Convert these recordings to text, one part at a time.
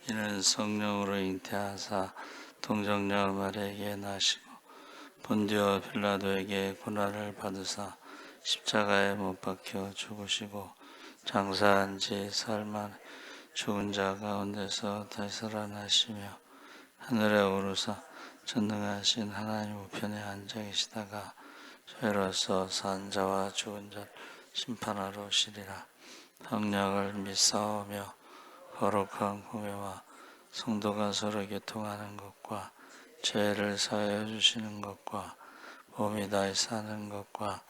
이는 성령으로 잉태하사 동정녀 마리아에게 나시고 본디오 빌라도에게 고난을 받으사 십자가에 못 박혀 죽으시고 장사한 지 사흘 만에 죽은 자 가운데서 다시 살아나시며 하늘에 오르사 전능하신 하나님 우편에 앉아 계시다가 저희로서 산 자와 죽은 자 심판하러 오시리라. 성령을 믿사오며 거룩한 공회와 성도가 서로 교통하는 것과 죄를 사하여 주시는 것과 몸이 다시 사는 것과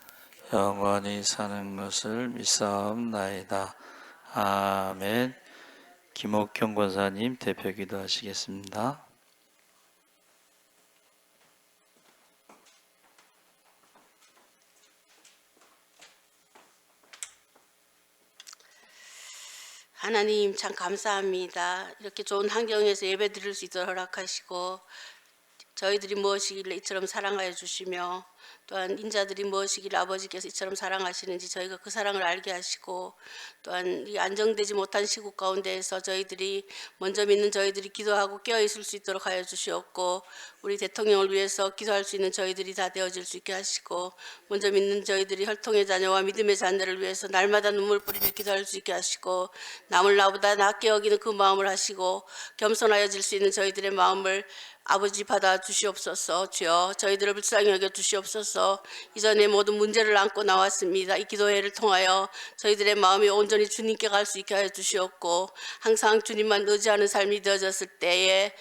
영원히 사는 것을 믿사옵나이다. 아멘. 김옥경 권사님 대표 기도하시겠습니다. 하나님 참 감사합니다. 이렇게 좋은 환경에서 예배 드릴 수 있도록 허락하시고 저희들이 무엇이길래 이처럼 사랑하여 주시며 또한 인자들이 무엇이길래 아버지께서 이처럼 사랑하시는지 저희가 그 사랑을 알게 하시고 또한 이 안정되지 못한 시국 가운데에서 저희들이 먼저 믿는 저희들이 기도하고 깨어있을 수 있도록 하여 주시옵고 우리 대통령을 위해서 기도할 수 있는 저희들이 다 되어질 수 있게 하시고 먼저 믿는 저희들이 혈통의 자녀와 믿음의 자녀를 위해서 날마다 눈물 뿌리며 기도할 수 있게 하시고 남을 나보다 낫게 여기는 그 마음을 하시고 겸손하여질 수 있는 저희들의 마음을 아버지 받아 주시옵소서. 주여 저희들을 불쌍히 여겨 주시옵소서. 이전에 모든 문제를 안고 나왔습니다. 이 기도회를 통하여 저희들의 마음이 온전히 주님께 갈 수 있게 하여 주시옵고 항상 주님만 의지하는 삶이 되어졌을 때에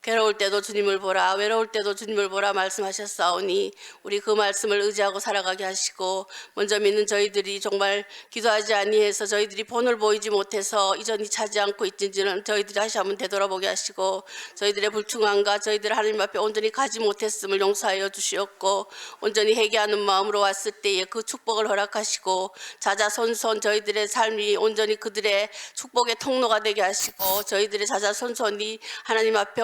괴로울 때도 주님을 보라 외로울 때도 주님을 보라 말씀하셨사오니 우리 그 말씀을 의지하고 살아가게 하시고 먼저 믿는 저희들이 정말 기도하지 아니해서 저희들이 본을 보이지 못해서 이전이 차지 않고 있는지는 저희들이 다시 한번 되돌아보게 하시고 저희들의 불충함과 저희들 하나님 앞에 온전히 가지 못했음을 용서하여 주시옵고 온전히 회개하는 마음으로 왔을 때에 그 축복을 허락하시고 자자손손 저희들의 삶이 온전히 그들의 축복의 통로가 되게 하시고 저희들의 자자손손이 하나님 앞에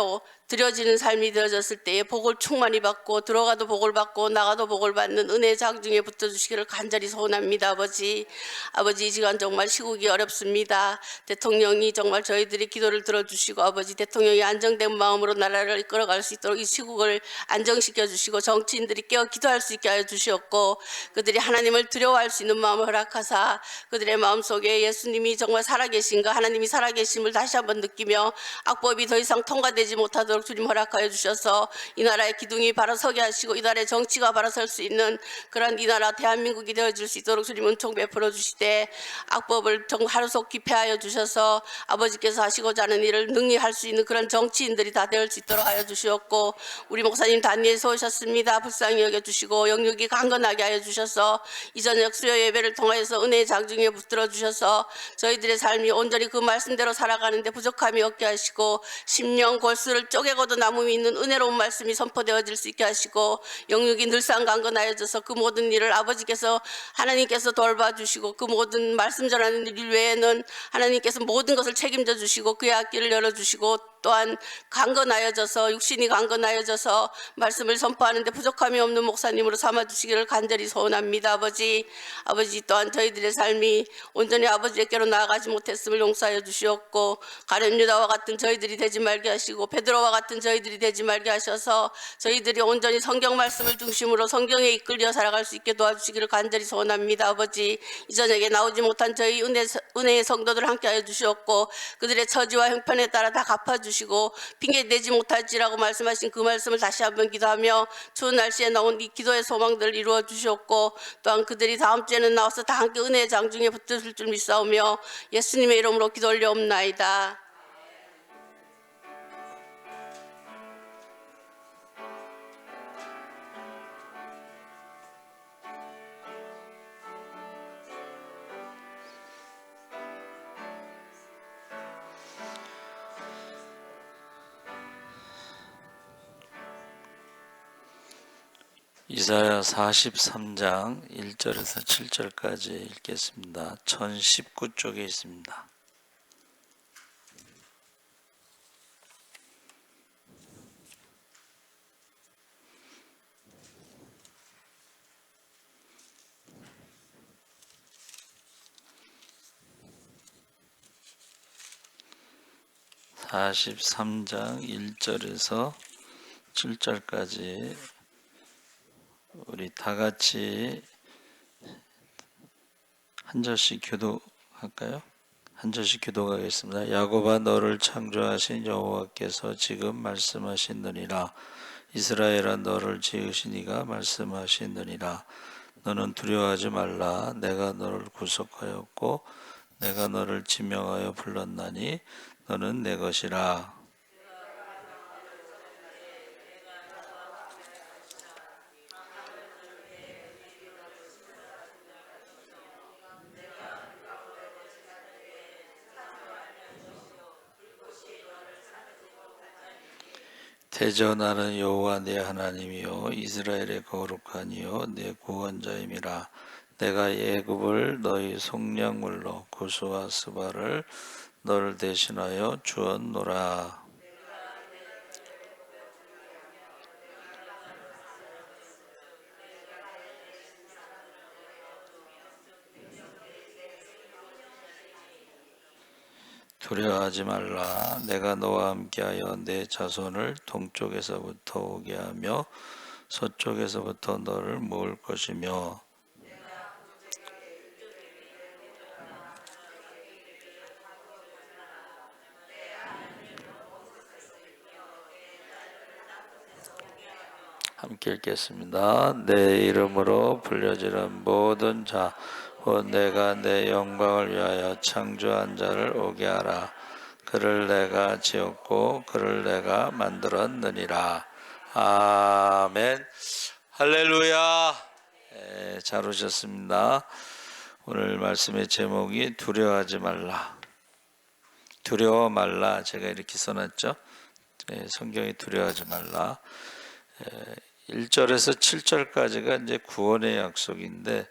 드려지는 삶이 되어졌을 때에 복을 충만히 받고 들어가도 복을 받고 나가도 복을 받는 은혜의 장중에 붙어주시기를 간절히 소원합니다. 아버지 이 시간 정말 시국이 어렵습니다. 대통령이 정말 저희들의 기도를 들어주시고 아버지 대통령이 안정된 마음으로 나라를 이끌어갈 수 있도록 이 시국을 안정시켜 주시고 정치인들이 깨어 기도할 수 있게 하여 주시옵고 그들이 하나님을 두려워할 수 있는 마음을 허락하사 그들의 마음속에 예수님이 정말 살아계신가 하나님이 살아계심을 다시 한번 느끼며 악법이 더 이상 통과되지 못하도록 주님 허락하여 주셔서 이 나라의 기둥이 바로 서게 하시고 이 나라의 정치가 바로 설 수 있는 그런 이 나라 대한민국이 되어줄 수 있도록 주님 은총 베풀어 주시되 악법을 하루속히 폐하여 주셔서 아버지께서 하시고자 하는 일을 능히 할 수 있는 그런 정치인들이 다 되어 수 있도록 하여 주시옵고 우리 목사님 다니엘서 오셨습니다. 불쌍히 여겨주시고 영육이 강건하게 하여 주셔서 이 저녁 수요 예배를 통하여서 은혜의 장중에 붙들어 주셔서 저희들의 삶이 온전히 그 말씀대로 살아가는데 부족함이 없게 하시고 심령 골수를 쪼개고도 남음이 있는 은혜로운 말씀이 선포되어질 수 있게 하시고 영육이 늘상 강건하여져서 그 모든 일을 아버지께서 하나님께서 돌봐주시고 그 모든 말씀 전하는 일 외에는 하나님께서 모든 것을 책임져 주시고 그의 앞길을 열어주시고 또한 강건하여져서 육신이 강건하여져서 말씀을 선포하는데 부족함이 없는 목사님으로 삼아주시기를 간절히 소원합니다. 아버지 또한 저희들의 삶이 온전히 아버지께로 나아가지 못했음을 용서하여 주시옵고 가룟 유다와 같은 저희들이 되지 말게 하시고 베드로와 같은 저희들이 되지 말게 하셔서 저희들이 온전히 성경 말씀을 중심으로 성경에 이끌려 살아갈 수 있게 도와주시기를 간절히 소원합니다. 아버지 이 저녁에 나오지 못한 저희 은혜의 성도들 함께하여 주시옵고 그들의 처지와 형편에 따라 다 갚아주시고 핑계 내지 못할지라고 말씀하신 그 말씀을 다시 한번 기도하며 추운 날씨에 나온 이 기도의 소망들을 이루어 주시옵고 또한 그들이 다음 주에는 나와서 다 함께 은혜의 장중에 붙으실 줄 믿사오며 예수님의 이름으로 기도 올려옵나이다. 이사야 43장 1절에서 7절까지 읽겠습니다. 1019쪽에 있습니다. 43장 1절에서 7절까지 우리 다 같이 한 절씩 교도할까요? 한 절씩 교도하겠습니다. 야곱아, 너를 창조하신 여호와께서 지금 말씀하시느니라. 이스라엘아, 너를 지으신 이가 말씀하시느니라. 너는 두려워하지 말라. 내가 너를 구속하였고 내가 너를 지명하여 불렀나니 너는 내 것이라. 대저 나는 여호와 내 하나님이요 이스라엘의 거룩한 이요 내 구원자임이라. 내가 애굽을 너희 속량물로 구스와 스바를 너를 대신하여 주었노라. 두려워하지 말라. 내가 너와 함께하여 내 자손을 동쪽에서부터 오게 하며 서쪽에서부터 너를 모을 것이며 함께 읽겠습니다. 내 이름으로 불려지는 모든 자 곧 내가 내 영광을 위하여 창조한 자를 오게 하라. 그를 내가 지었고 그를 내가 만들었느니라. 아멘. 할렐루야. 잘 오셨습니다. 오늘 말씀의 제목이 두려워하지 말라. 두려워 말라. 제가 이렇게 써놨죠. 성경이 두려워하지 말라. 1절에서 7절까지가 이제 구원의 약속인데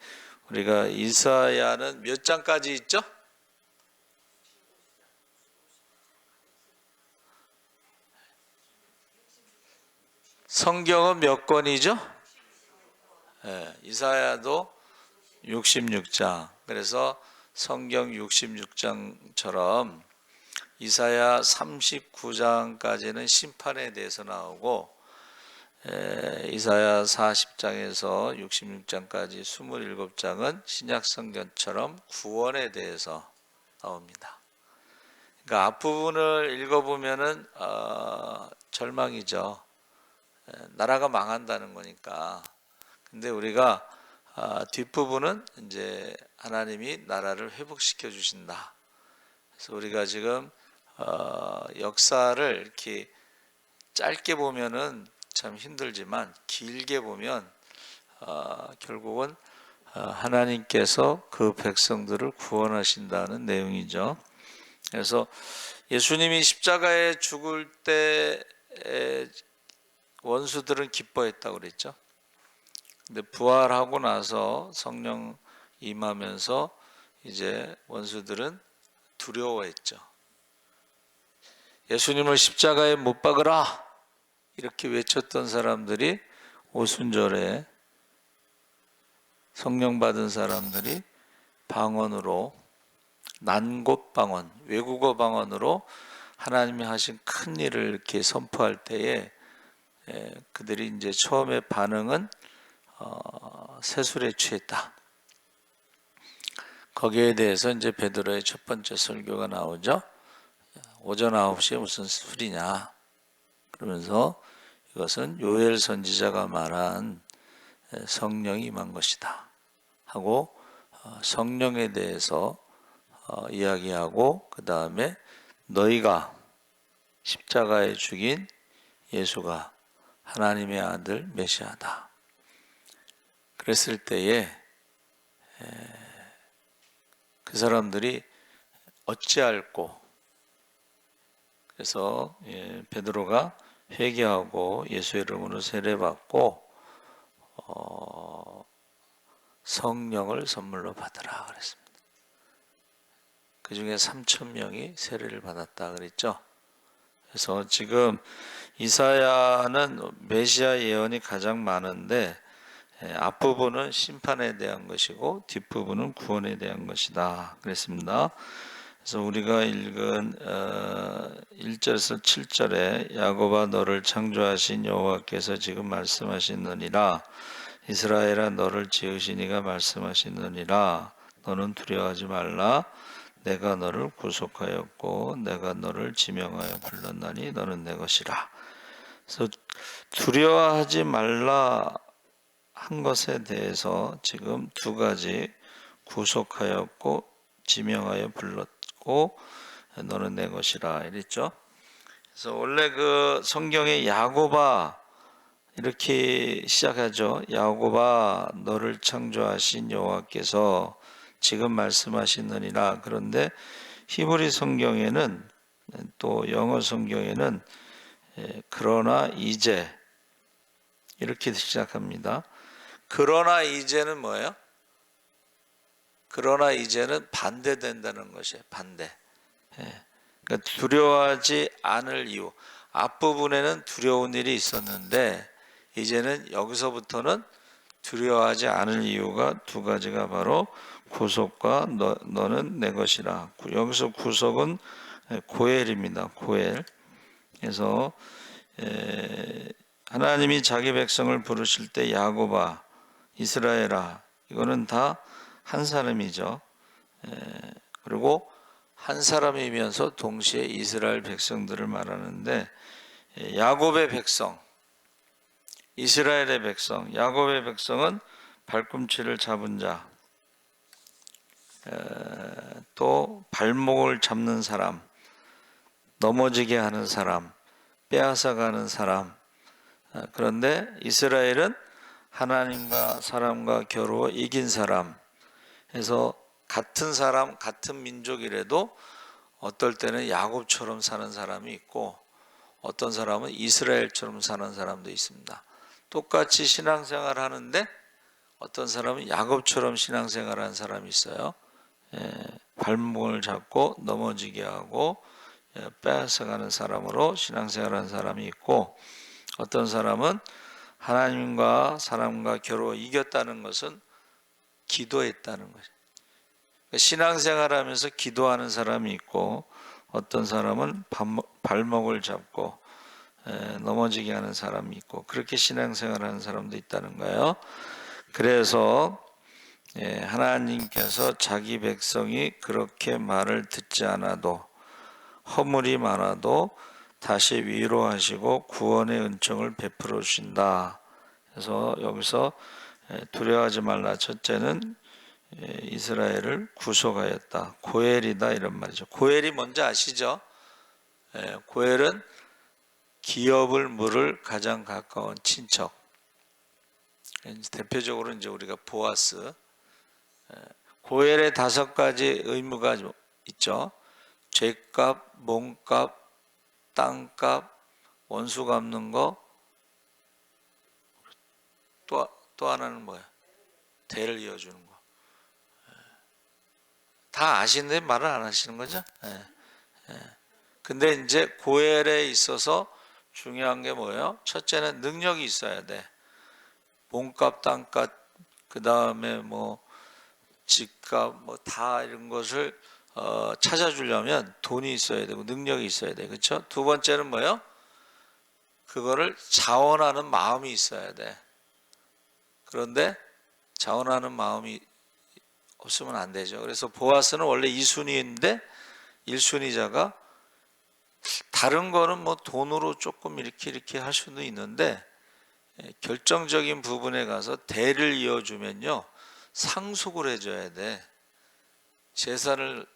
우리가 이사야는 몇 장까지 있죠? 성경은 몇 권이죠? 이사야도 66장. 그래서 성경 66장처럼 이사야 39장까지는 심판에 대해서 나오고 이사야 40장에서 66장까지 27장은 신약성경처럼 구원에 대해서 나옵니다. 그러니까 앞부분을 읽어보면은 절망이죠. 나라가 망한다는 거니까. 근데 우리가 뒷부분은 이제 하나님이 나라를 회복시켜 주신다. 그래서 우리가 지금 역사를 이렇게 짧게 보면은 참 힘들지만 길게 보면 결국은 하나님께서 그 백성들을 구원하신다는 내용이죠. 그래서 예수님이 십자가에 죽을 때 원수들은 기뻐했다고 그랬죠. 근데 부활하고 나서 성령 임하면서 이제 원수들은 두려워했죠. 예수님을 십자가에 못 박으라 이렇게 외쳤던 사람들이 오순절에 성령 받은 사람들이 방언으로 난곳 방언, 외국어 방언으로 하나님이 하신 큰 일을 이렇게 선포할 때에 그들이 이제 처음에 반응은 세술에 취했다. 거기에 대해서 이제 베드로의 첫 번째 설교가 나오죠. 오전 9시에 무슨 술이냐 그러면서 이것은 요엘 선지자가 말한 성령이 임한 것이다 하고 성령에 대해서 이야기하고 그 다음에 너희가 십자가에 죽인 예수가 하나님의 아들 메시아다. 그랬을 때에 그 사람들이 어찌할꼬 그래서 베드로가 회개하고 예수의 이름으로 세례받고 성령을 선물로 받으라 그랬습니다. 그 중에 3,000명이 세례를 받았다 그랬죠. 그래서 지금 이사야는 메시아 예언이 가장 많은데 앞부분은 심판에 대한 것이고 뒷부분은 구원에 대한 것이다 그랬습니다. 그래서 우리가 읽은 1절에서 7절에 야곱아 너를 창조하신 여호와께서 지금 말씀하시느니라 이스라엘아 너를 지으신 이가 말씀하시느니라 너는 두려워하지 말라 내가 너를 구속하였고 내가 너를 지명하여 불렀나니 너는 내 것이라. 그래서 두려워하지 말라 한 것에 대해서 지금 두 가지 구속하였고 지명하여 불렀고 너는 내 것이라 이랬죠. 그래서 원래 그 성경에 야곱아 이렇게 시작하죠. 야곱아 너를 창조하신 여호와께서 지금 말씀하시느니라. 그런데 히브리 성경에는 또 영어 성경에는 그러나 이제 이렇게 시작합니다. 그러나 이제는 뭐예요? 그러나 이제는 반대된다는 것이에요. 반대. 그러니까 두려워하지 않을 이유. 앞부분에는 두려운 일이 있었는데 이제는 여기서부터는 두려워하지 않을 이유가 두 가지가 바로 구속과 너는 내 것이라. 여기서 구속은 고엘입니다. 고엘. 그래서 하나님이 자기 백성을 부르실 때 야곱아, 이스라엘아 이거는 다 한 사람이죠. 그리고 한 사람이면서 동시에 이스라엘 백성들을 말하는데 야곱의 백성, 이스라엘의 백성, 야곱의 백성은 발꿈치를 잡은 자, 또 발목을 잡는 사람, 넘어지게 하는 사람, 빼앗아가는 사람. 그런데 이스라엘은 하나님과 사람과 겨루어 이긴 사람. 그래서 같은 사람, 같은 민족이라도 어떨 때는 야곱처럼 사는 사람이 있고 어떤 사람은 이스라엘처럼 사는 사람도 있습니다. 똑같이 신앙생활 하는데 어떤 사람은 야곱처럼 신앙생활 하는 사람이 있어요. 발목을 잡고 넘어지게 하고 빼앗아가는 사람으로 신앙생활 하는 사람이 있고 어떤 사람은 하나님과 사람과 겨루어 이겼다는 것은 기도했다는 거죠. 신앙생활하면서 기도하는 사람이 있고 어떤 사람은 발목을 잡고 넘어지게 하는 사람이 있고 그렇게 신앙생활하는 사람도 있다는 거예요. 그래서 하나님께서 자기 백성이 그렇게 말을 듣지 않아도 허물이 많아도 다시 위로하시고 구원의 은총을 베풀어 주신다. 그래서 여기서 두려워하지 말라. 첫째는 이스라엘을 구속하였다. 고엘이다 이런 말이죠. 고엘이 뭔지 아시죠? 고엘은 기업을 물을 가장 가까운 친척. 대표적으로 이제 우리가 보아스. 고엘의 5가지 의무가 있죠. 죄값, 몸값, 땅값, 원수 갚는 거. 또 하나는 뭐야? 대를 이어주는 거. 다 아시는데 말을 안 하시는 거죠? 근데 이제 고엘에 있어서 중요한 게 뭐예요? 첫째는 능력이 있어야 돼. 몸값, 땅값, 그 다음에 뭐 집값, 뭐 다 이런 것을 찾아주려면 돈이 있어야 되고 능력이 있어야 돼. 그렇죠? 두 번째는 뭐예요? 그거를 자원하는 마음이 있어야 돼. 그런데 자원하는 마음이 없으면 안 되죠. 그래서 보아스는 원래 2순위인데 1순위자가 다른 거는 뭐 돈으로 조금 이렇게 할 수도 있는데 결정적인 부분에 가서 대를 이어주면요 상속을 해줘야 돼. 재산을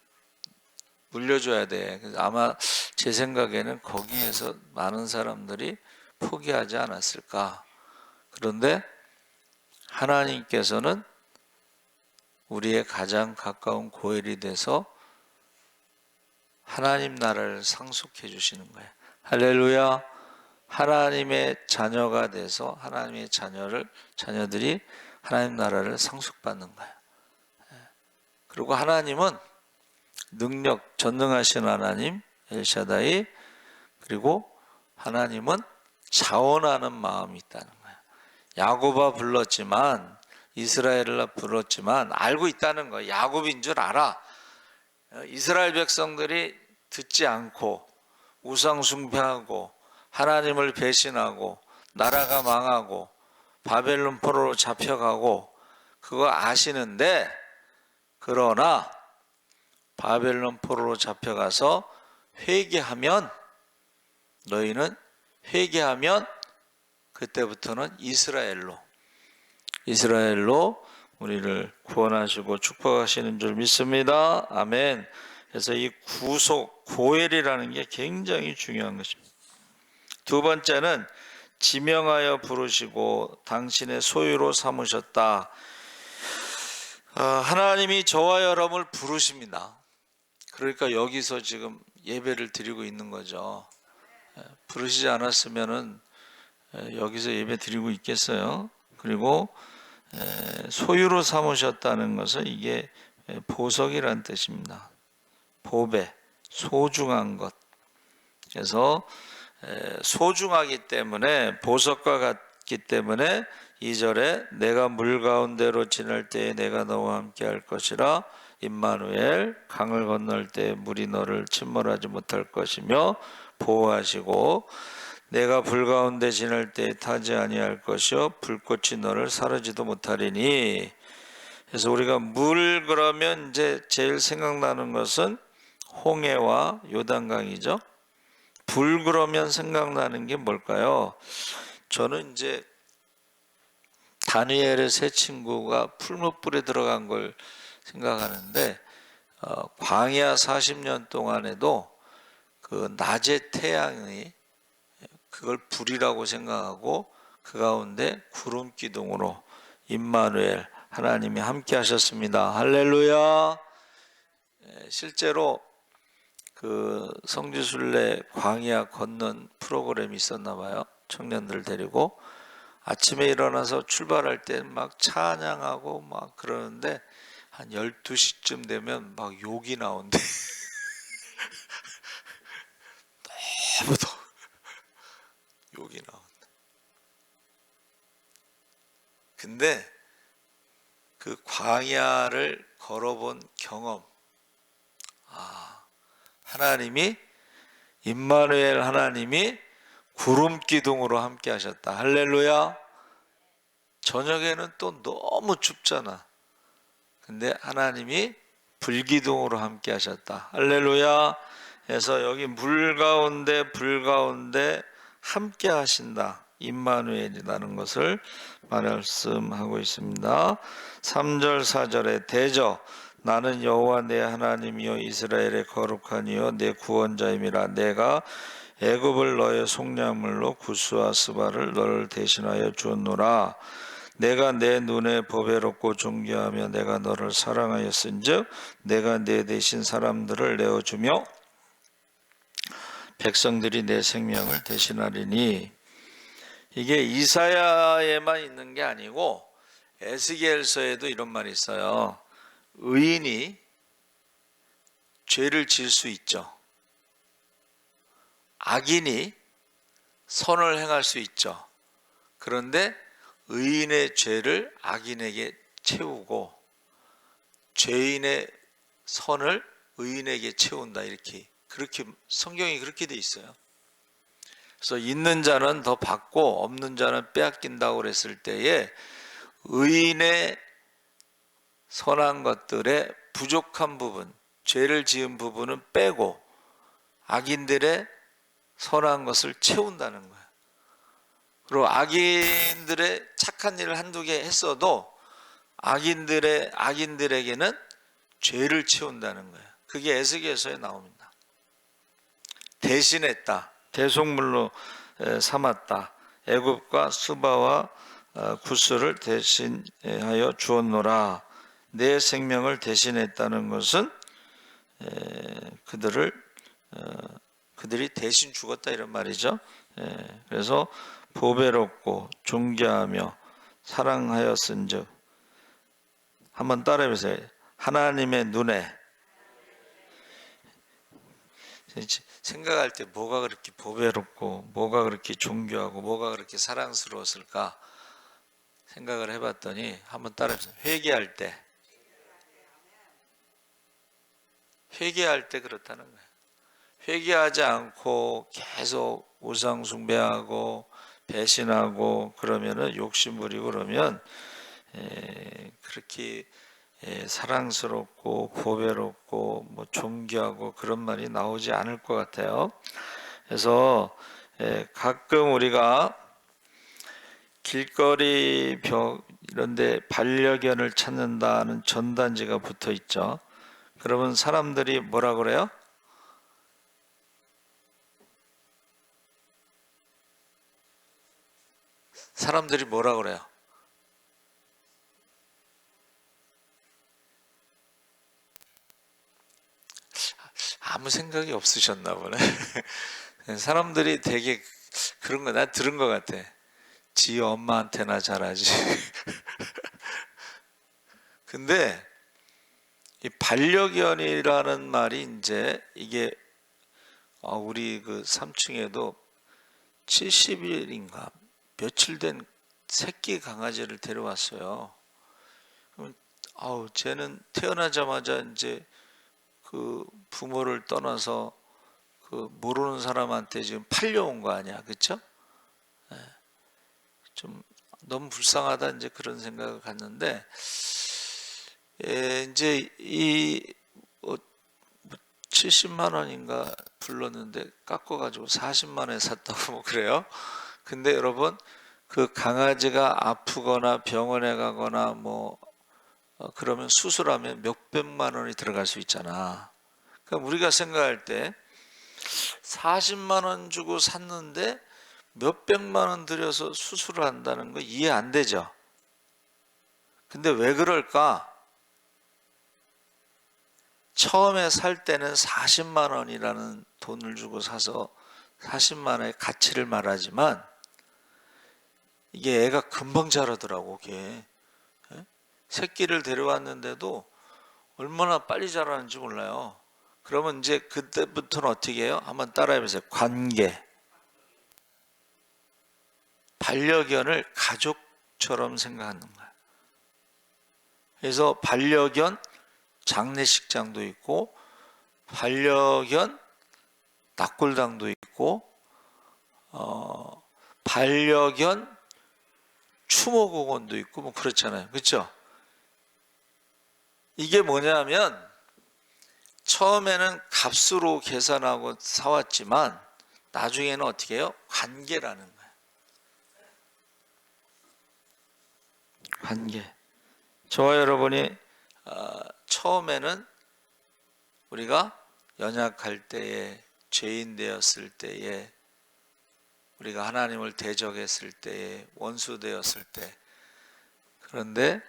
물려줘야 돼. 그래서 아마 제 생각에는 거기에서 많은 사람들이 포기하지 않았을까. 그런데 하나님께서는 우리의 가장 가까운 고엘이 돼서 하나님 나라를 상속해 주시는 거예요. 할렐루야. 하나님의 자녀가 돼서 하나님의 자녀들이 하나님 나라를 상속받는 거예요. 그리고 하나님은 능력, 전능하신 하나님, 엘샤다이, 그리고 하나님은 자원하는 마음이 있다는 거예요. 야곱아 불렀지만 이스라엘을 불렀지만 알고 있다는 거예요. 야곱인 줄 알아. 이스라엘 백성들이 듣지 않고 우상 숭배하고 하나님을 배신하고 나라가 망하고 바벨론 포로로 잡혀가고 그거 아시는데, 그러나 바벨론 포로로 잡혀가서 회개하면, 너희는 회개하면 그때부터는 이스라엘로 우리를 구원하시고 축복하시는 줄 믿습니다. 아멘. 그래서 이 구속, 고엘이라는 게 굉장히 중요한 것입니다. 두 번째는 지명하여 부르시고 당신의 소유로 삼으셨다. 하나님이 저와 여러분을 부르십니다. 그러니까 여기서 지금 예배를 드리고 있는 거죠. 부르시지 않았으면은 여기서 예배 드리고 있겠어요? 그리고 소유로 삼으셨다는 것은 이게 보석이란 뜻입니다. 보배, 소중한 것. 그래서 소중하기 때문에, 보석과 같기 때문에 2절에 내가 물 가운데로 지날 때에 내가 너와 함께 할 것이라, 임마누엘, 강을 건널 때에 물이 너를 침몰하지 못할 것이며 보호하시고, 내가 불 가운데 지날 때에 타지 아니할 것이요 불꽃이 너를 사르지도 못하리니. 그래서 우리가 물 그러면 이제 제일 생각나는 것은 홍해와 요단강이죠. 불 그러면 생각나는 게 뭘까요? 저는 이제 다니엘의 세 친구가 풀무불에 들어간 걸 생각하는데, 광야 40년 동안에도 그 낮의 태양이 그걸 불이라고 생각하고 그 가운데 구름 기둥으로 임마누엘, 하나님이 함께 하셨습니다. 할렐루야. 실제로 그 성지순례 광야 걷는 프로그램이 있었나 봐요. 청년들 데리고 아침에 일어나서 출발할 때 막 찬양하고 막 그러는데 한 12시쯤 되면 막 욕이 나온대. 너무 더워. 욕이 나온다. 근데 그 광야를 걸어본 경험, 하나님이, 임마누엘 하나님이 구름 기둥으로 함께 하셨다. 할렐루야. 저녁에는 또 너무 춥잖아. 근데 하나님이 불기둥으로 함께 하셨다. 할렐루야. 그래서 여기 물 가운데 불 가운데 함께 하신다, 임마누엘이라는 것을 말씀하고 있습니다. 3절 4절에 대저 나는 여호와 내 하나님이요 이스라엘의 거룩한 이요 내 구원자임이라. 내가 애굽을 너의 속량물로 구스와 스바를 너를 대신하여 주었노라. 내가 내 눈에 보배롭고 존귀하며 내가 너를 사랑하였은즉 내가 내 대신 사람들을 내어주며 백성들이 내 생명을 대신하리니. 이게 이사야에만 있는 게 아니고 에스겔서에도 이런 말이 있어요. 의인이 죄를 지을 수 있죠. 악인이 선을 행할 수 있죠. 그런데 의인의 죄를 악인에게 채우고 죄인의 선을 의인에게 채운다, 이렇게, 그렇게 성경이 그렇게 돼 있어요. 그래서 있는 자는 더 받고 없는 자는 빼앗긴다고 그랬을 때에 의인의 선한 것들의 부족한 부분, 죄를 지은 부분은 빼고 악인들의 선한 것을 채운다는 거예요. 그리고 악인들의 착한 일을 한두 개 했어도 악인들에게는 죄를 채운다는 거예요. 그게 에스겔서에 나옵니다. 대신했다, 대속물로 삼았다. 애굽과 수바와 구스를 대신하여 주었노라. 내 생명을 대신했다는 것은 그들이 대신 죽었다, 이런 말이죠. 그래서 보배롭고 존귀하며 사랑하였은즉, 한번 따라해보세요. 하나님의 눈에, 생각할 때 뭐가 그렇게 보배롭고 뭐가 그렇게 존귀하고 뭐가 그렇게 사랑스러웠을까 생각을 해봤더니, 한번 따라해보세요. 회개할 때 회개할 때 그렇다는 거예요. 회개하지 않고 계속 우상 숭배하고 배신하고 그러면은 욕심 부리고 그러면 그렇게 사랑스럽고 보배롭고 뭐 존귀하고 그런 말이 나오지 않을 것 같아요. 그래서 가끔 우리가 길거리 벽 이런데 반려견을 찾는다는 전단지가 붙어 있죠. 그러면 사람들이 뭐라 그래요? 사람들이 뭐라 그래요? 아무 생각이 없으셨나 보네. 사람들이 되게 그런 거 나 들은 것 같아. 지 엄마한테나 잘하지. 근데 이 반려견이라는 말이 이제 이게 우리 그 3층에도 70일인가 며칠 된 새끼 강아지를 데려왔어요. 그럼 쟤는 태어나자마자 이제 그 부모를 떠나서 그 모르는 사람한테 지금 팔려온 거 아니야, 그렇죠? 좀 너무 불쌍하다 이제 그런 생각을 갖는데 이제 이 70만 원인가 불렀는데 깎아가지고 40만 원에 샀다고 뭐 그래요. 근데 여러분 그 강아지가 아프거나 병원에 가거나 뭐 그러면 수술하면 몇백만 원이 들어갈 수 있잖아. 그럼 우리가 생각할 때 40만 원 주고 샀는데 몇백만 원 들여서 수술을 한다는 거 이해 안 되죠. 근데 왜 그럴까? 처음에 살 때는 40만 원이라는 돈을 주고 사서 40만 원의 가치를 말하지만 이게 애가 금방 자라더라고. 이게 새끼를 데려왔는데도 얼마나 빨리 자라는지 몰라요. 그러면 이제 그때부터는 어떻게 해요? 한번 따라해보세요. 관계. 반려견을 가족처럼 생각하는 거예요. 그래서 반려견 장례식장도 있고 반려견 낙골당도 있고 반려견 추모공원도 있고 뭐 그렇잖아요. 그렇죠? 이게 뭐냐면 처음에는 값으로 계산하고 사왔지만 나중에는 어떻게 해요? 관계라는 거예요. 관계. 저와 여러분이 처음에는 우리가 연약할 때에 죄인 되었을 때에 우리가 하나님을 대적했을 때에 원수 되었을 때 그런데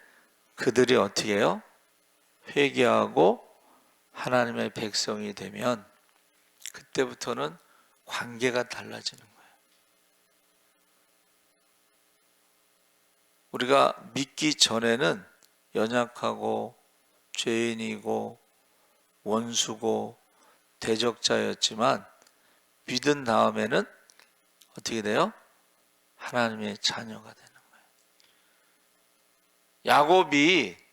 그들이 어떻게 해요? 회개하고 하나님의 백성이 되면 그때부터는 관계가 달라지는 거예요. 우리가 믿기 전에는 연약하고 죄인이고 원수고 대적자였지만 믿은 다음에는 어떻게 돼요? 하나님의 자녀가 되는 거예요. 야곱이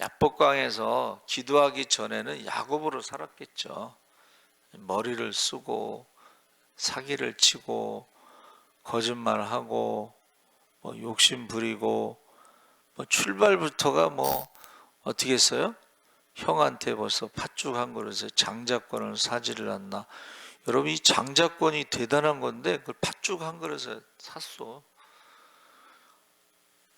야복강에서 기도하기 전에는 야곱으로 살았겠죠. 머리를 쓰고 사기를 치고 거짓말하고 뭐 욕심 부리고 뭐 출발부터가 뭐 어떻게 했어요? 형한테 벌써 팥죽 한 그릇에 장자권을 사지를 않나. 여러분 이 장자권이 대단한 건데 그걸 팥죽 한 그릇에 샀어.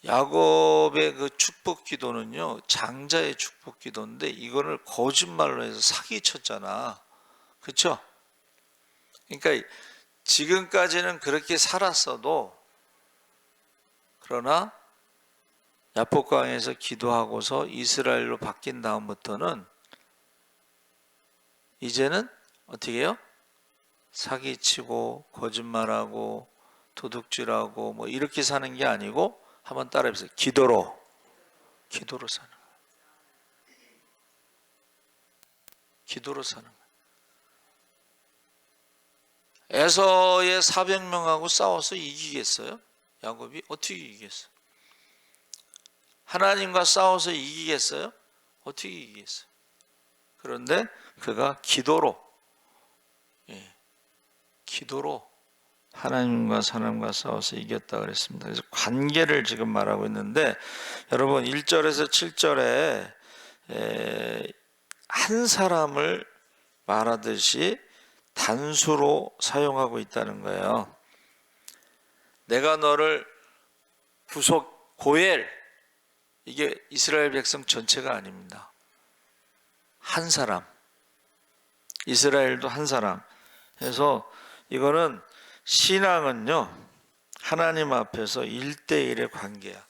야곱의 그 축복 기도는요 장자의 축복 기도인데 이거를 거짓말로 해서 사기쳤잖아. 그렇죠? 그러니까 지금까지는 그렇게 살았어도 그러나 야복강에서 기도하고서 이스라엘로 바뀐 다음부터는 이제는 어떻게 해요? 사기치고 거짓말하고 도둑질하고 뭐 이렇게 사는 게 아니고 한번 따라해보세요. 기도로 사는 거예요. 기도로 사는 거예요. 에서의 400명하고 싸워서 이기겠어요? 야곱이 어떻게 이기겠어요? 하나님과 싸워서 이기겠어요? 어떻게 이기겠어요? 그런데 그가 기도로 기도로 하나님과 사람과 싸워서 이겼다 그랬습니다. 그래서 관계를 지금 말하고 있는데 여러분 1절에서 7절에 한 사람을 말하듯이 단수로 사용하고 있다는 거예요. 내가 너를 고엘, 이게 이스라엘 백성 전체가 아닙니다. 한 사람, 이스라엘도 한 사람. 그래서 이거는 신앙은요, 하나님 앞에서 1대1의 관계야.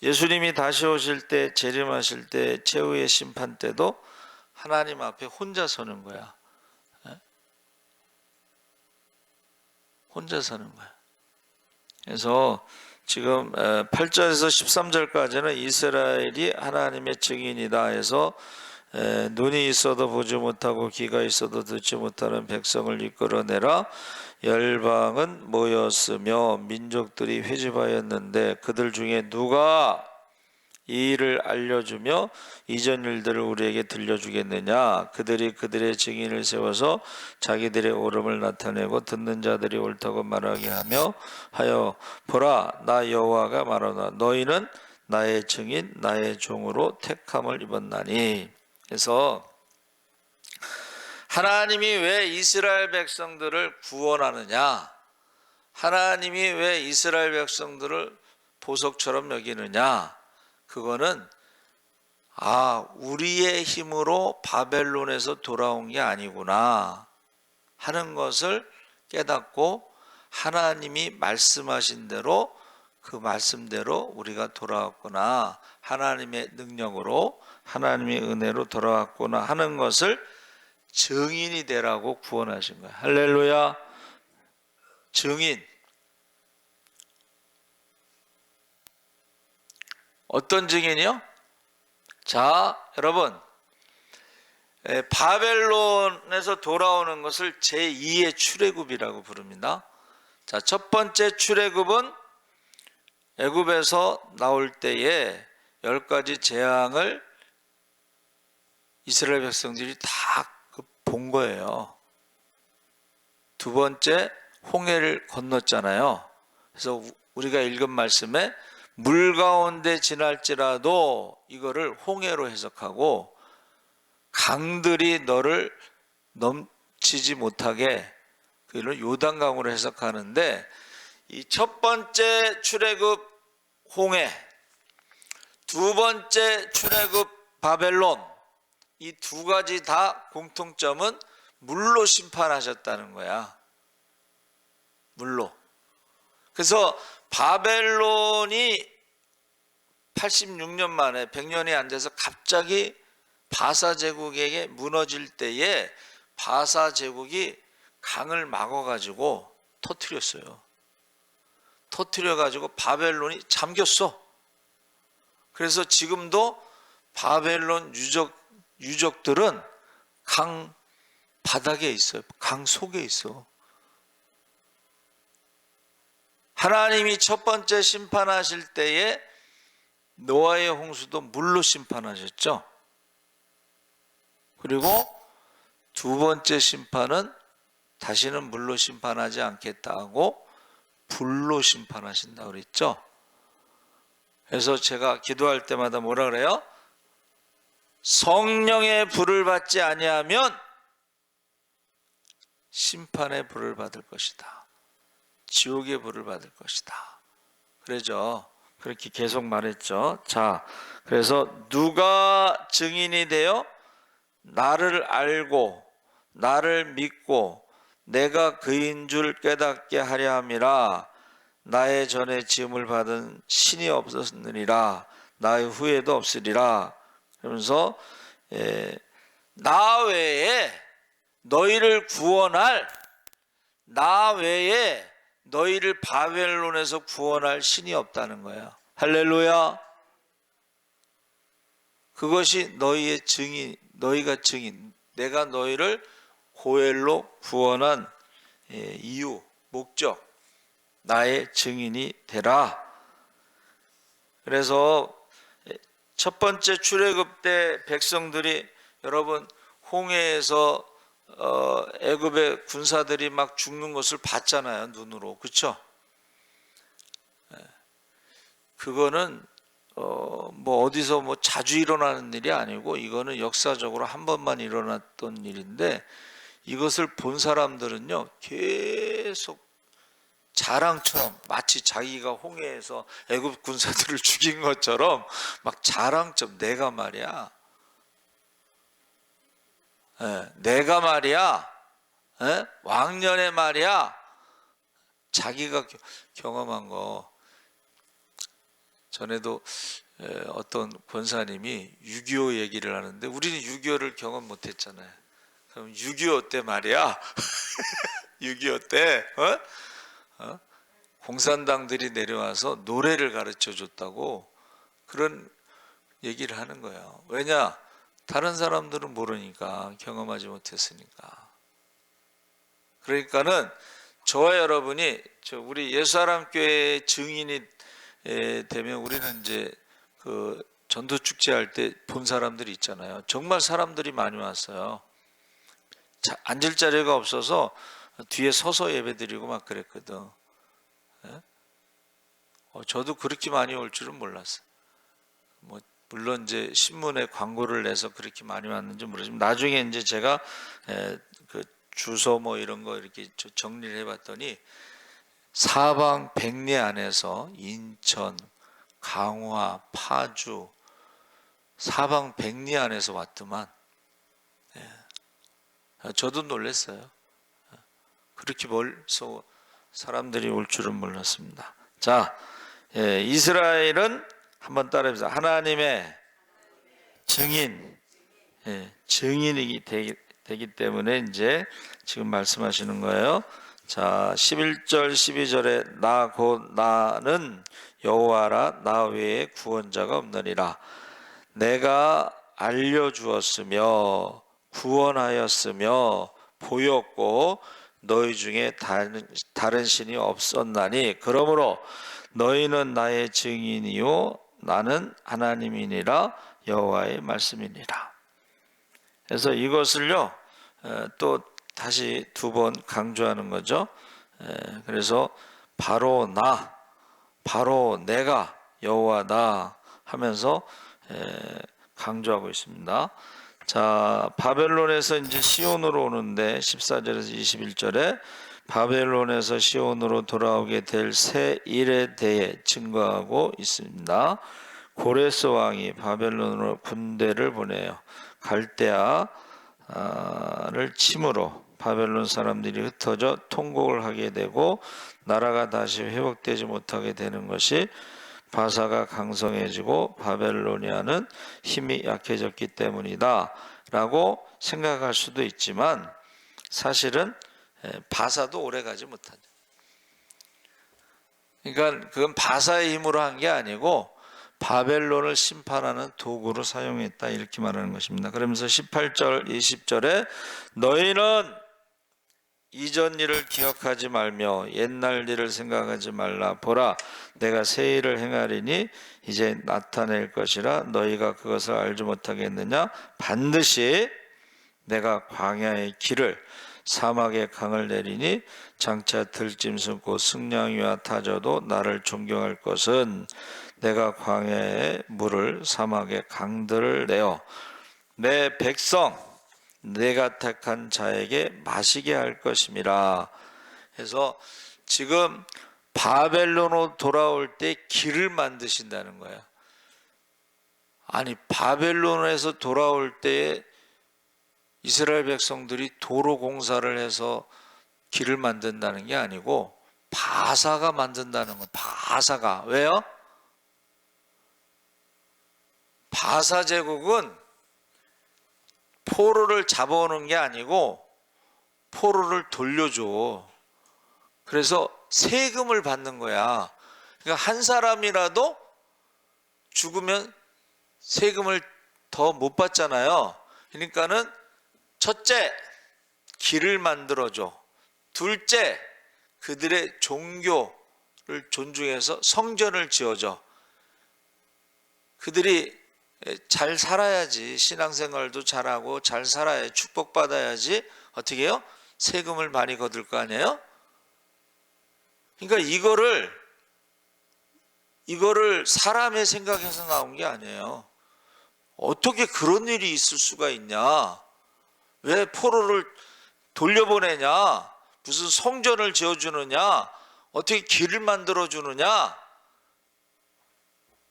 예수님이 다시 오실 때, 재림하실 때, 최후의 심판 때도 하나님 앞에 혼자 서는 거야. 혼자 서는 거야. 그래서 지금 8절에서 13절까지는 이스라엘이 하나님의 증인이다 해서 눈이 있어도 보지 못하고 귀가 있어도 듣지 못하는 백성을 이끌어내라. 열방은 모였으며 민족들이 회집하였는데 그들 중에 누가 이 일을 알려주며 이전 일들을 우리에게 들려주겠느냐. 그들이 그들의 증인을 세워서 자기들의 옳음을 나타내고 듣는 자들이 옳다고 말하게 하여 보라, 나 여호와가 말하노라. 너희는 나의 증인 나의 종으로 택함을 입었나니. 그래서 하나님이 왜 이스라엘 백성들을 구원하느냐, 하나님이 왜 이스라엘 백성들을 보석처럼 여기느냐, 그거는 우리의 힘으로 바벨론에서 돌아온 게 아니구나 하는 것을 깨닫고 하나님이 말씀하신 대로 그 말씀대로 우리가 돌아왔구나, 하나님의 능력으로 하나님의 은혜로 돌아왔구나 하는 것을 증인이 되라고 구원하신 거예요. 할렐루야. 증인. 어떤 증인이요? 자, 여러분, 바벨론에서 돌아오는 것을 제2의 출애굽이라고 부릅니다. 자, 첫 번째 출애굽은 애굽에서 나올 때에 10가지 재앙을 이스라엘 백성들이 다 본 거예요. 두 번째, 홍해를 건넜잖아요. 그래서 우리가 읽은 말씀에 물 가운데 지날지라도 이거를 홍해로 해석하고 강들이 너를 넘치지 못하게 그걸 요단강으로 해석하는데, 이 첫 번째 출애굽 홍해, 두 번째 출애굽 바벨론, 이 두 가지 다 공통점은 물로 심판하셨다는 거야. 물로. 그래서 바벨론이 86년 만에 100년이 안 돼서 갑자기 바사 제국에게 무너질 때에 바사 제국이 강을 막아가지고 터뜨렸어요. 터뜨려가지고 바벨론이 잠겼어. 그래서 지금도 바벨론 유적들은 강 바닥에 있어요. 강 속에 있어. 하나님이 첫 번째 심판하실 때에 노아의 홍수도 물로 심판하셨죠. 그리고 두 번째 심판은 다시는 물로 심판하지 않겠다 하고 불로 심판하신다고 그랬죠. 그래서 제가 기도할 때마다 뭐라 그래요? 성령의 불을 받지 아니하면 심판의 불을 받을 것이다. 지옥의 불을 받을 것이다. 그러죠. 그렇게 계속 말했죠. 자, 그래서 누가 증인이 되어 나를 알고 나를 믿고 내가 그인 줄 깨닫게 하려 함이라. 나의 전에 지음을 받은 신이 없었느니라. 나의 후에도 없으리라. 그러면서 나 외에 너희를 구원할, 나 외에 너희를 바벨론에서 구원할 신이 없다는 거야. 할렐루야. 그것이 너희의 증인, 너희가 증인, 내가 너희를 고엘로 구원한 이유, 목적, 나의 증인이 되라. 그래서 첫 번째 출애굽 때 백성들이, 여러분, 홍해에서 애굽의 군사들이 막 죽는 것을 봤잖아요, 눈으로. 그렇죠? 그거는 뭐 어디서 뭐 자주 일어나는 일이 아니고 이거는 역사적으로 한 번만 일어났던 일인데, 이것을 본 사람들은요 계속 자랑처럼, 마치 자기가 홍해에서 애굽 군사들을 죽인 것처럼 막 자랑처럼, 내가 말이야, 내가 말이야, 왕년에 말이야, 자기가 경험한 거. 전에도 어떤 권사님이 6.25 얘기를 하는데, 우리는 6.25를 경험 못했잖아요. 그럼 6.25 때 말이야, 6.25 때 공산당들이 내려와서 노래를 가르쳐 줬다고 그런 얘기를 하는 거예요. 왜냐? 다른 사람들은 모르니까, 경험하지 못했으니까. 그러니까는 저와 여러분이 우리 예수사랑교회 증인이 되면, 우리는 이제 그 전도 축제할 때 본 사람들이 있잖아요. 정말 사람들이 많이 왔어요. 앉을 자리가 없어서 뒤에 서서 예배드리고 막 그랬거든. 저도 그렇게 많이 올 줄은 몰랐어요. 뭐 물론 이제 신문에 광고를 내서 그렇게 많이 왔는지 모르지만, 나중에 이제 제가 그 주소 뭐 이런 거 이렇게 정리를 해봤더니 사방 백리 안에서 인천, 강화, 파주, 사방 백리 안에서 왔더만. 저도 놀랐어요. 그렇게 멀서 사람들이 올 줄은 몰랐습니다. 자, 이스라엘은 한번 따라해보세요. 하나님의 증인, 증인이 되기 때문에 이제 지금 말씀하시는 거예요. 자, 11절 12절에 나 곧 나는 여호와라, 나 외에 구원자가 없느니라. 내가 알려주었으며 구원하였으며 보였고 너희 중에 다른 신이 없었나니, 그러므로 너희는 나의 증인이요 나는 하나님이니라, 여호와의 말씀이니라. 그래서 이것을요 또 다시 두 번 강조하는 거죠. 그래서 바로 나, 바로 내가 여호와다 하면서 강조하고 있습니다. 자, 바벨론에서 이제 시온으로 오는데 14절에서 21절에 바벨론에서 시온으로 돌아오게 될 새 일에 대해 증거하고 있습니다. 고레스 왕이 바벨론으로 군대를 보내요. 갈대아를 침으로 바벨론 사람들이 흩어져 통곡을 하게 되고 나라가 다시 회복되지 못하게 되는 것이, 바사가 강성해지고 바벨로니아는 힘이 약해졌기 때문이다 라고 생각할 수도 있지만, 사실은 바사도 오래가지 못하죠. 그러니까 그건 바사의 힘으로 한 게 아니고 바벨론을 심판하는 도구로 사용했다, 이렇게 말하는 것입니다. 그러면서 18절 20절에 너희는 이전 일을 기억하지 말며 옛날 일을 생각하지 말라. 보라, 내가 새 일을 행하리니 이제 나타낼 것이라 너희가 그것을 알지 못하겠느냐. 반드시 내가 광야의 길을 사막의 강을 내리니 장차 들짐승 곧 승냥이와 타저도 나를 존경할 것은 내가 광야의 물을 사막의 강들을 내어 내 백성 내가 택한 자에게 마시게 할 것임이라. 해서 지금 바벨론으로 돌아올 때 길을 만드신다는 거예요. 아니, 바벨론에서 돌아올 때 이스라엘 백성들이 도로 공사를 해서 길을 만든다는 게 아니고 바사가 만든다는 거예요. 바사가. 왜요? 바사 제국은 포로를 잡아오는 게 아니고 포로를 돌려줘. 그래서 세금을 받는 거야. 그러니까 한 사람이라도 죽으면 세금을 더 못 받잖아요. 그러니까는 첫째, 길을 만들어줘. 둘째, 그들의 종교를 존중해서 성전을 지어줘. 그들이 잘 살아야지, 신앙생활도 잘하고 잘 살아야 축복받아야지 어떻게 해요? 세금을 많이 거둘 거 아니에요? 그러니까 이거를 사람의 생각에서 나온 게 아니에요. 어떻게 그런 일이 있을 수가 있냐? 왜 포로를 돌려보내냐? 무슨 성전을 지어주느냐? 어떻게 길을 만들어주느냐?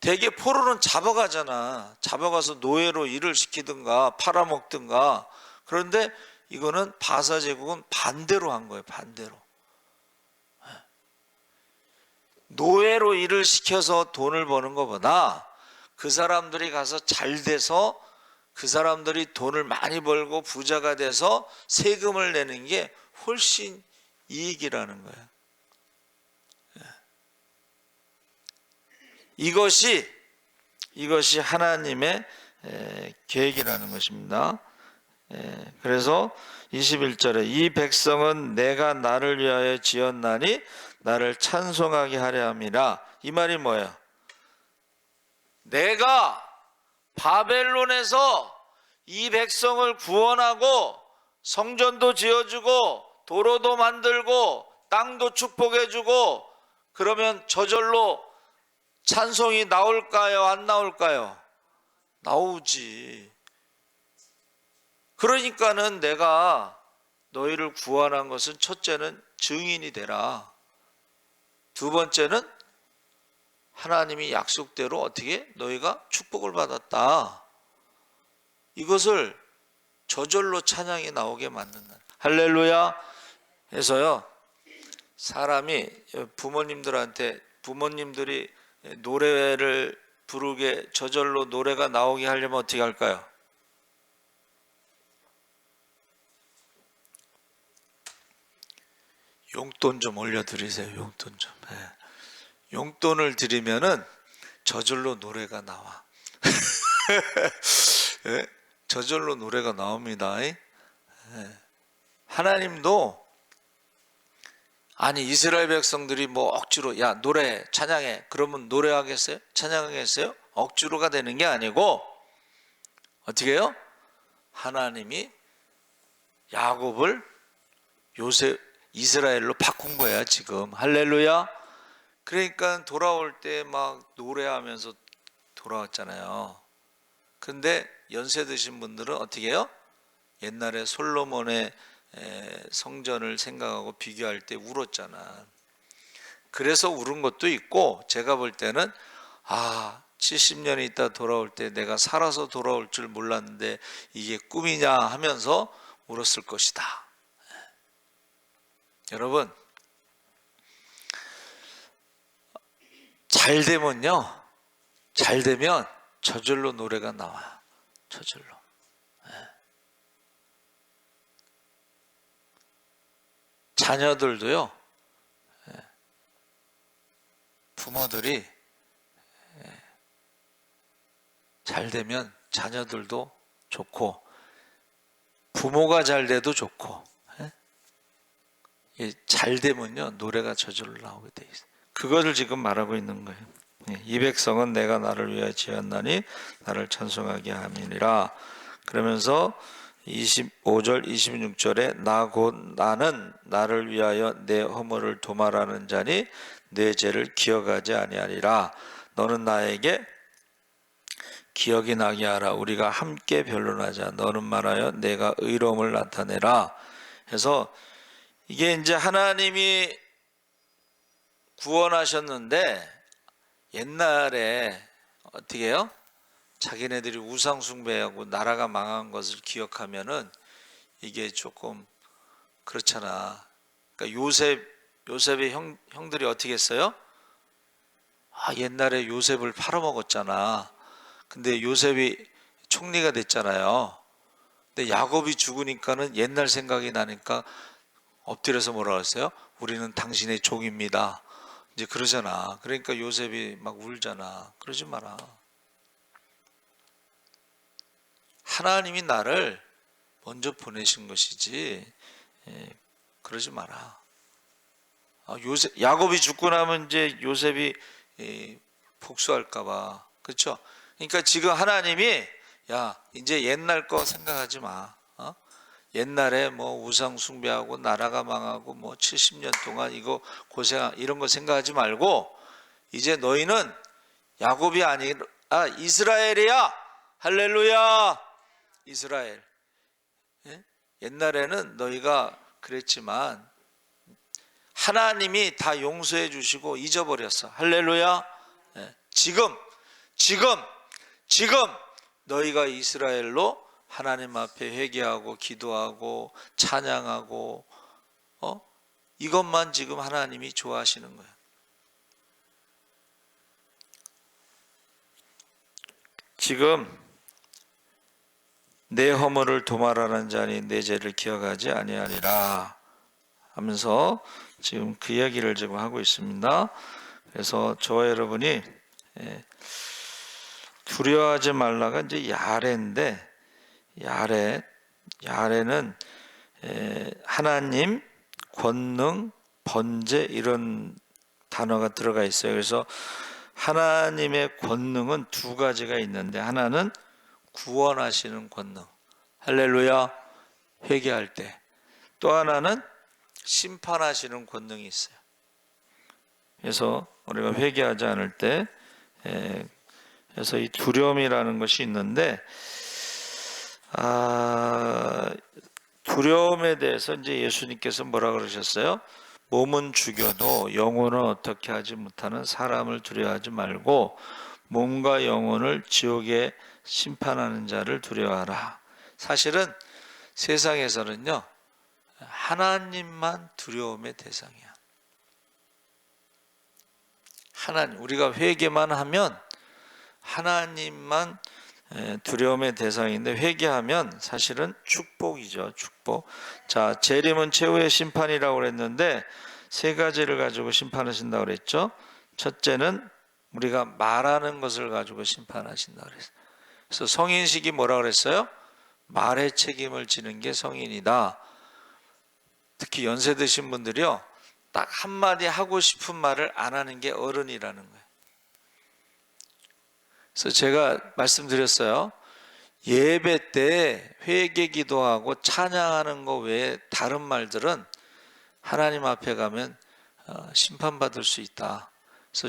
대개 포로는 잡아가잖아. 잡아가서 노예로 일을 시키든가 팔아먹든가. 그런데 이거는 바사 제국은 반대로 한 거예요. 반대로. 노예로 일을 시켜서 돈을 버는 것보다 그 사람들이 가서 잘 돼서 그 사람들이 돈을 많이 벌고 부자가 돼서 세금을 내는 게 훨씬 이익이라는 거예요. 이것이 하나님의 계획이라는 것입니다. 그래서 21절에 이 백성은 내가 나를 위하여 지었나니 나를 찬송하게 하려 함이라. 이 말이 뭐예요? 내가 바벨론에서 이 백성을 구원하고 성전도 지어주고 도로도 만들고 땅도 축복해주고 그러면 저절로 찬송이 나올까요? 안 나올까요? 나오지. 그러니까는 내가 너희를 구원한 것은 첫째는 증인이 되라. 두 번째는 하나님이 약속대로 어떻게 너희가 축복을 받았다. 이것을 저절로 찬양이 나오게 만든다. 할렐루야 해서요. 사람이 부모님들이 노래를 부르게 저절로 노래가 나오게 하려면 어떻게 할까요? 용돈 좀 올려드리세요. 용돈 좀. 용돈을 드리면은 저절로 노래가 나와. 저절로 노래가 나옵니다. 하나님도 아니 이스라엘 백성들이 뭐 억지로 야 노래 찬양해 그러면 노래하겠어요? 찬양하겠어요? 억지로가 되는 게 아니고 어떻게 해요? 하나님이 야곱을 이스라엘로 바꾼 거야 지금. 할렐루야. 그러니까 돌아올 때 막 노래하면서 돌아왔잖아요. 근데 연세 드신 분들은 어떻게 해요? 옛날에 솔로몬의 성전을 생각하고 비교할 때 울었잖아. 그래서 울은 것도 있고 제가 볼 때는 70년이 있다 돌아올 때 내가 살아서 돌아올 줄 몰랐는데 이게 꿈이냐 하면서 울었을 것이다. 여러분 잘 되면 저절로 노래가 나와. 저절로. 자녀들도요. 부모들이 잘 되면 자녀들도 좋고 부모가 잘 돼도 좋고 잘 되면요 노래가 저절로 나오게 돼 있어요. 그것을 지금 말하고 있는 거예요. 이 백성은 내가 나를 위하여 지었나니 나를 찬송하게 함이니라. 그러면서 25절 26절에 나 곧 나는 나를 위하여 내 허물을 도말하는 자니 내 죄를 기억하지 아니하리라. 너는 나에게 기억이 나게 하라. 우리가 함께 변론하자. 너는 말하여 내가 의로움을 나타내라. 해서 이게 이제 하나님이 구원하셨는데 옛날에 어떻게 해요? 자기네들이 우상 숭배하고 나라가 망한 것을 기억하면은 이게 조금 그렇잖아. 그러니까 요셉의 형들이 어떻게 했어요? 옛날에 요셉을 팔아먹었잖아. 근데 요셉이 총리가 됐잖아요. 근데 야곱이 죽으니까는 옛날 생각이 나니까 엎드려서 뭐라 그랬어요? 우리는 당신의 종입니다. 이제 그러잖아. 그러니까 요셉이 막 울잖아. 그러지 마라. 하나님이 나를 먼저 보내신 것이지 그러지 마라. 야곱이 죽고 나면 이제 요셉이 복수할까 봐. 그렇죠? 그러니까 지금 하나님이 야 이제 옛날 거 생각하지 마. 옛날에 뭐 우상 숭배하고 나라가 망하고 뭐 70년 동안 이거 고생 이런 거 생각하지 말고 이제 너희는 야곱이 아니라 이스라엘이야. 할렐루야. 이스라엘. 예? 옛날에는 너희가 그랬지만 하나님이 다 용서해 주시고 잊어버렸어. 할렐루야. 예. 지금 너희가 이스라엘로 하나님 앞에 회개하고 기도하고 찬양하고 이것만 지금 하나님이 좋아하시는 거예요. 지금 내 허물을 도말하는 자니 내 죄를 기억하지 아니하리라 하면서 지금 그 이야기를 지금 하고 있습니다. 그래서 저와 여러분이 두려워하지 말라가 이제 야레인데 야레는 하나님, 권능, 번제 이런 단어가 들어가 있어요. 그래서 하나님의 권능은 두 가지가 있는데 하나는 구원하시는 권능, 할렐루야, 회개할 때. 또 하나는 심판하시는 권능이 있어요. 그래서 우리가 회개하지 않을 때 그래서 이 두려움이라는 것이 있는데 두려움에 대해서 이제 예수님께서 뭐라 그러셨어요? 몸은 죽여도 영혼은 어떻게 하지 못하는 사람을 두려워하지 말고 몸과 영혼을 지옥에 심판하는 자를 두려워하라. 사실은 세상에서는요 하나님만 두려움의 대상이야. 하나님, 우리가 회개만 하면 하나님만 두려움의 대상인데 회개하면 사실은 축복이죠. 축복. 자, 재림은 최후의 심판이라고 그랬는데 세 가지를 가지고 심판하신다고 그랬죠. 첫째는 우리가 말하는 것을 가지고 심판하신다고 그랬어요. 그래서 성인식이 뭐라 그랬어요? 말의 책임을 지는 게 성인이다. 특히 연세 드신 분들이요 딱 한마디 하고 싶은 말을 안 하는 게 어른이라는 거예요. 그래서 제가 말씀드렸어요. 예배 때 회개 기도하고 찬양하는 거 외에 다른 말들은 하나님 앞에 가면 심판받을 수 있다. 그래서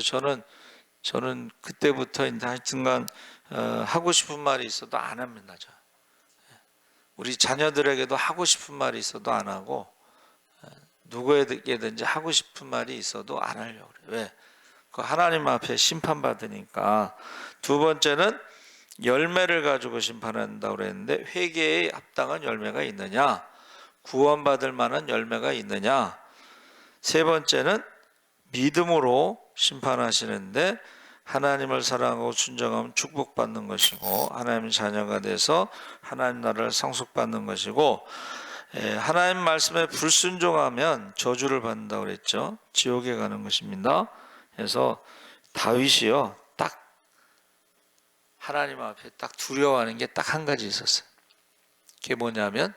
저는 그때부터 이제 하여튼간 하고 싶은 말이 있어도 안 합니다. 우리 자녀들에게도 하고 싶은 말이 있어도 안 하고 누구에게든지 하고 싶은 말이 있어도 안 하려고 그래요. 왜? 그 하나님 앞에 심판받으니까. 두 번째는 열매를 가지고 심판한다고 그랬는데 회개에 합당한 열매가 있느냐, 구원받을 만한 열매가 있느냐. 세 번째는 믿음으로 심판하시는데 하나님을 사랑하고 순종하면 축복받는 것이고 하나님 자녀가 돼서 하나님 나라를 상속받는 것이고 하나님 말씀에 불순종하면 저주를 받는다고 그랬죠. 지옥에 가는 것입니다. 그래서 다윗이요 딱 하나님 앞에 딱 두려워하는 게 딱 한 가지 있었어요. 그게 뭐냐면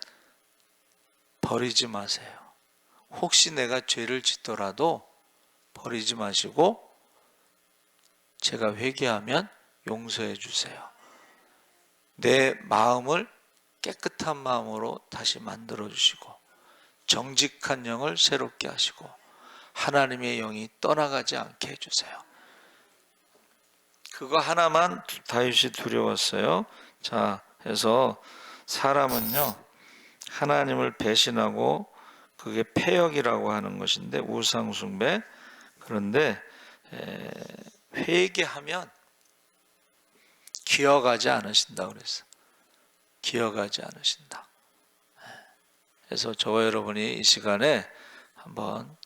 버리지 마세요. 혹시 내가 죄를 짓더라도 버리지 마시고 제가 회개하면 용서해 주세요. 내 마음을 깨끗한 마음으로 다시 만들어 주시고 정직한 영을 새롭게 하시고 하나님의 영이 떠나가지 않게 해주세요. 그거 하나만 다윗이 두려웠어요. 자, 그래서 사람은요 하나님을 배신하고 그게 패역이라고 하는 것인데 우상숭배. 그런데 회개하면 기억하지 않으신다 그랬어. 기억하지 않으신다. 그래서 저와 여러분이 이 시간에 한번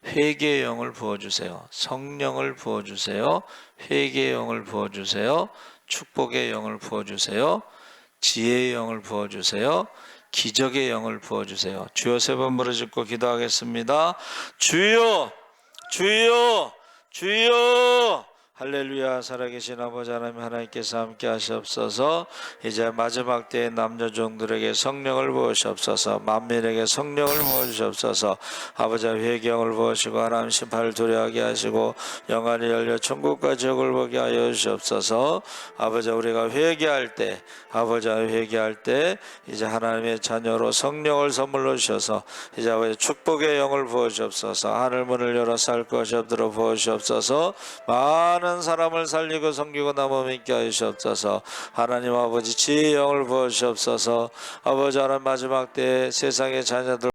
회개의 영을 부어주세요. 성령을 부어주세요. 회개의 영을 부어주세요. 축복의 영을 부어주세요. 지혜의 영을 부어주세요. 기적의 영을 부어주세요. 주여 세 번 부르짖고 기도하겠습니다. 주여, 주여, 주여. 할렐루야. 살아계신 아버지 하나님, 하나님께서 함께 하시옵소서. 이제 마지막 때의 남녀 종들에게 성령을 부으시옵소서. 만민에게 성령을 부어주시옵소서. 아버지 회개형을 부으시고 하나님 심판을 두려워하게 하시고 영안이 열려 천국과 지옥을 보게 하여 주시옵소서. 아버지 우리가 회개할 때, 아버지 회개할 때 이제 하나님의 자녀로 성령을 선물로 주셔서 이제 아버지 축복의 영을 부어주옵소서. 하늘문을 열어 살 것이 없도록 부어주옵소서. 많은 사람을 살리고 섬기고 나무 믿게 하시옵소서. 하나님 아버지 지혜의 영을 부어주옵소서. 아버지 하나님 마지막 때 세상의 자녀들